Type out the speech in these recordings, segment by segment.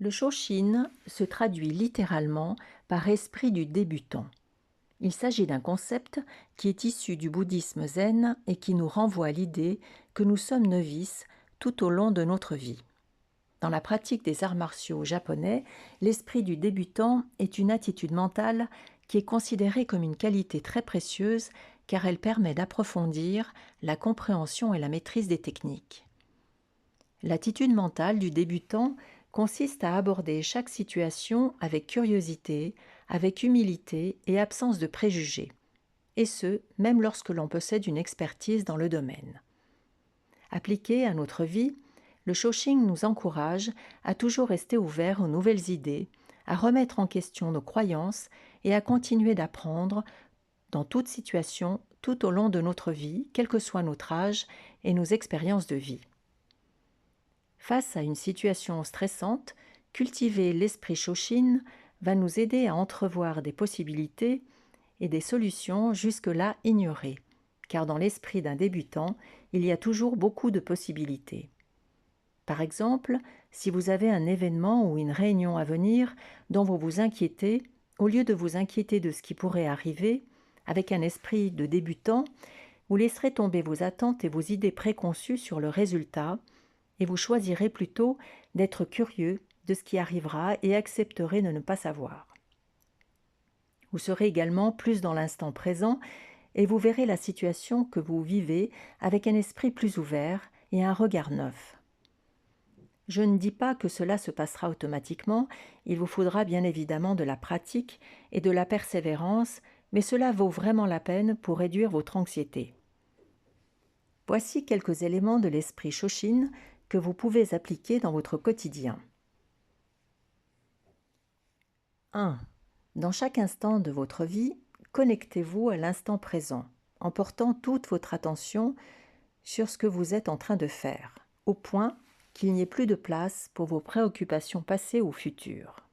Le Shoshin se traduit littéralement par esprit du débutant. Il s'agit d'un concept qui est issu du bouddhisme zen et qui nous renvoie à l'idée que nous sommes novices tout au long de notre vie. Dans la pratique des arts martiaux japonais, l'esprit du débutant est une attitude mentale qui est considérée comme une qualité très précieuse car elle permet d'approfondir la compréhension et la maîtrise des techniques. L'attitude mentale du débutant consiste à aborder chaque situation avec curiosité, avec humilité et absence de préjugés, et ce, même lorsque l'on possède une expertise dans le domaine. Appliqué à notre vie, le Shoshin nous encourage à toujours rester ouverts aux nouvelles idées, à remettre en question nos croyances et à continuer d'apprendre dans toute situation tout au long de notre vie, quel que soit notre âge et nos expériences de vie. Face à une situation stressante, cultiver l'esprit Shoshin va nous aider à entrevoir des possibilités et des solutions jusque-là ignorées, car dans l'esprit d'un débutant, il y a toujours beaucoup de possibilités. Par exemple, si vous avez un événement ou une réunion à venir dont vous vous inquiétez, au lieu de vous inquiéter de ce qui pourrait arriver, avec un esprit de débutant, vous laisserez tomber vos attentes et vos idées préconçues sur le résultat, et vous choisirez plutôt d'être curieux de ce qui arrivera et accepterez de ne pas savoir. Vous serez également plus dans l'instant présent et vous verrez la situation que vous vivez avec un esprit plus ouvert et un regard neuf. Je ne dis pas que cela se passera automatiquement, il vous faudra bien évidemment de la pratique et de la persévérance, mais cela vaut vraiment la peine pour réduire votre anxiété. Voici quelques éléments de l'esprit Shoshin que vous pouvez appliquer dans votre quotidien. 1. Dans chaque instant de votre vie, connectez-vous à l'instant présent, en portant toute votre attention sur ce que vous êtes en train de faire, au point qu'il n'y ait plus de place pour vos préoccupations passées ou futures.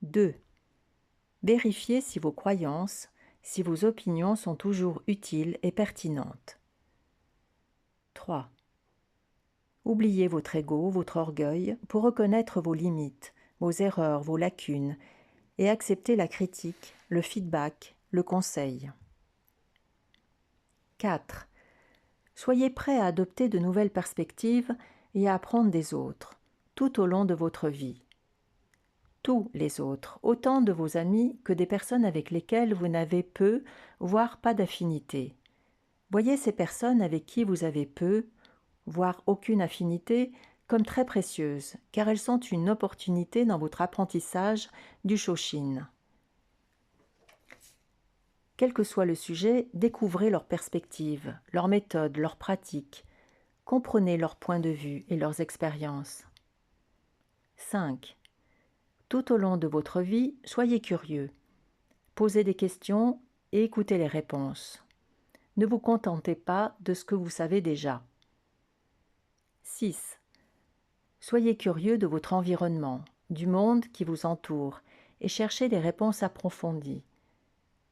2. Vérifiez si vos croyances, si vos opinions sont toujours utiles et pertinentes. 3. Oubliez votre ego, votre orgueil, pour reconnaître vos limites, vos erreurs, vos lacunes, et accepter la critique, le feedback, le conseil. 4. Soyez prêt à adopter de nouvelles perspectives et à apprendre des autres, tout au long de votre vie. Tous les autres, autant de vos amis que des personnes avec lesquelles vous n'avez peu, voire pas d'affinité. Voyez ces personnes avec qui vous avez peu, voire aucune affinité, comme très précieuses, car elles sont une opportunité dans votre apprentissage du Shoshin. Quel que soit le sujet, découvrez leurs perspectives, leurs méthodes, leurs pratiques. Comprenez leurs points de vue et leurs expériences. 5. Tout au long de votre vie, soyez curieux. Posez des questions et écoutez les réponses. Ne vous contentez pas de ce que vous savez déjà. 6. Soyez curieux de votre environnement, du monde qui vous entoure et cherchez des réponses approfondies.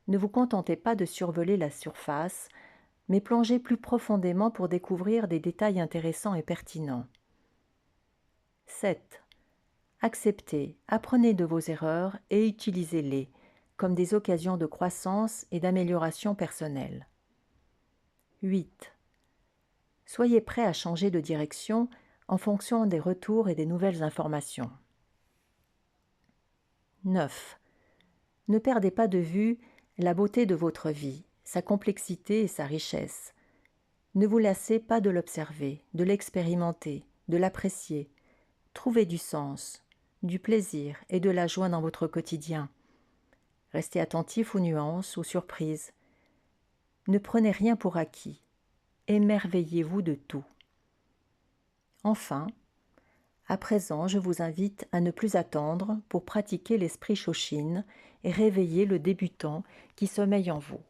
Ne vous contentez pas de survoler la surface, mais plongez plus profondément pour découvrir des détails intéressants et pertinents. 7. Acceptez, apprenez de vos erreurs et utilisez-les comme des occasions de croissance et d'amélioration personnelle. 8. Soyez prêt à changer de direction en fonction des retours et des nouvelles informations. 9. Ne perdez pas de vue la beauté de votre vie, sa complexité et sa richesse. Ne vous lassez pas de l'observer, de l'expérimenter, de l'apprécier. Trouvez du sens, du plaisir et de la joie dans votre quotidien. Restez attentif aux nuances, aux surprises. Ne prenez rien pour acquis. Émerveillez-vous de tout. Enfin, à présent, je vous invite à ne plus attendre pour pratiquer l'esprit Shoshin et réveiller le débutant qui sommeille en vous.